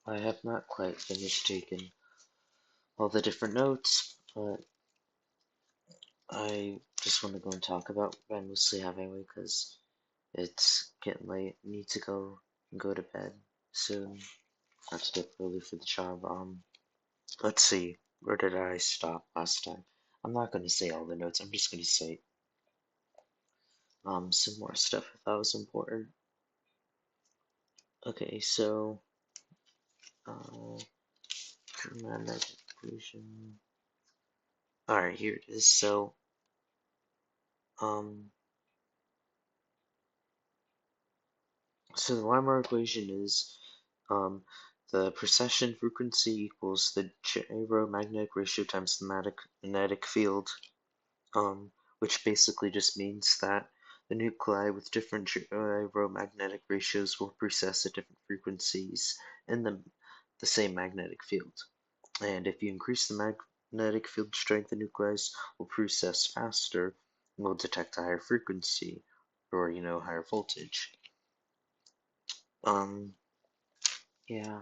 I have not quite finished taking all the different notes, but I just want to go and talk about what I mostly have anyway because it's getting late. I need to go to bed soon. I have to get up early for the job. Let's see, where did I stop last time? I'm not going to say all the notes. I'm just going to say some more stuff I thought was important. Okay, so dramatic equation. All right, here it is. Um, so the Weimar equation is um, the precession frequency equals the gyromagnetic ratio times the magnetic field, which basically just means that the nuclei with different gyromagnetic ratios will precess at different frequencies in the same magnetic field. And if you increase the magnetic field strength, the nuclei will precess faster and will detect a higher frequency or, higher voltage. Um, yeah.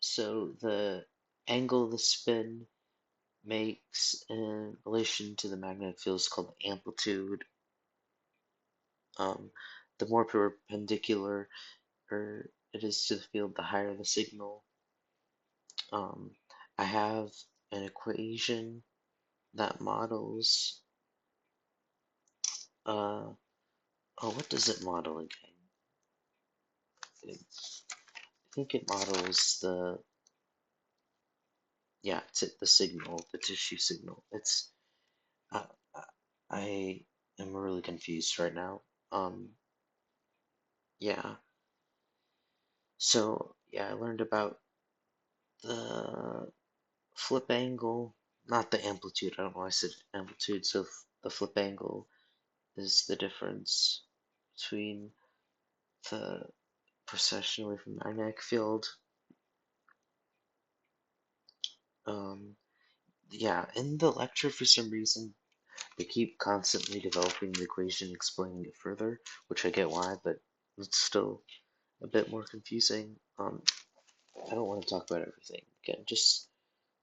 So the angle the spin makes in relation to the magnetic field is called the amplitude. Um, the more perpendicular it is to the field, the higher the signal. Um, I have an equation that models. Oh, what does it model again? It's, I think it models it's the signal, the tissue signal. Uh, I am really confused right now. Um, yeah. So, yeah, I learned about the flip angle, not the amplitude. I don't know why I said amplitude. So, the flip angle is the difference between the precession away from the magnetic field. Um, yeah, in the lecture, for some reason, they keep constantly developing the equation, explaining it further, which I get why, but it's still a bit more confusing. I don't want to talk about everything. Again, just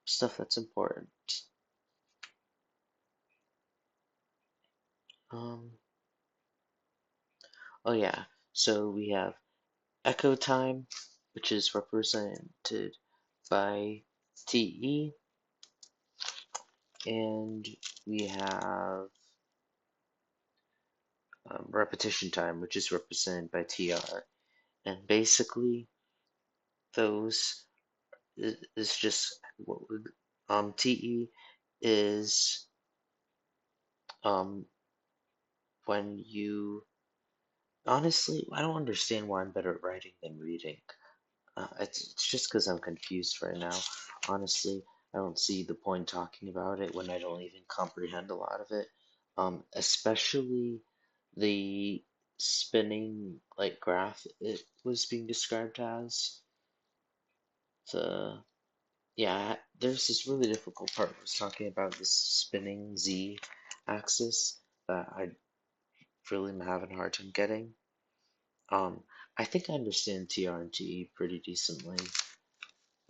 stuff that's important. Um, oh yeah, so we have echo time, which is represented by TE, and we have repetition time, which is represented by TR. And basically, those is just what would TE is um when you honestly I don't understand why I'm better at writing than reading. It's just because I'm confused right now. Honestly, I don't see the point talking about it when I don't even comprehend a lot of it. Especially the spinning like graph it was being described as. The Yeah, there's this really difficult part where it's talking about this spinning Z axis that I really am having a hard time getting. Um, I think I understand TR and TE pretty decently.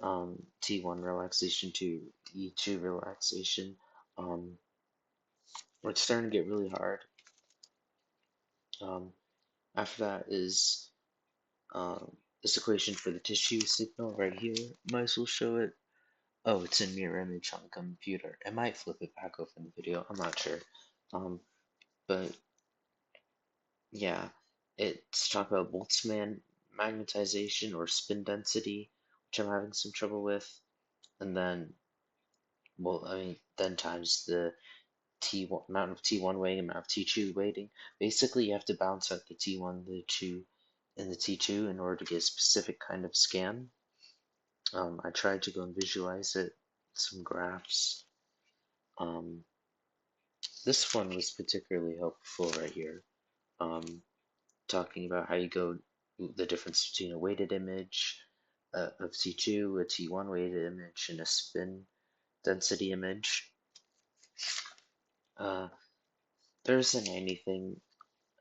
T1 relaxation to E2 relaxation. Um, where it's starting to get really hard. Um, After that is this equation for the tissue signal right here. Might as well show it. Oh, it's in mirror image on the computer. I might flip it back over in the video. I'm not sure. Um, but yeah, it's talking about Boltzmann magnetization or spin density, which I'm having some trouble with. And then, well, I mean, then times the T1 amount of T1 weighting, amount of T2 weighting. Basically, you have to balance out the T1, the 2, and the T2 in order to get a specific kind of scan. I tried to go and visualize it, some graphs. Um, this one was particularly helpful right here, talking about how you go the difference between a weighted image of T2, a T1 weighted image, and a spin density image. Uh, there isn't anything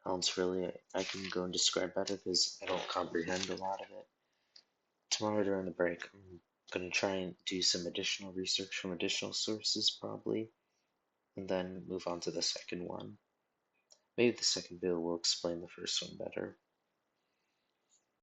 else really I can go and describe better because I don't comprehend a lot of it. Tomorrow during the break, I'm going to try and do some additional research from additional sources probably, and then move on to the second one. Maybe the second video will explain the first one better.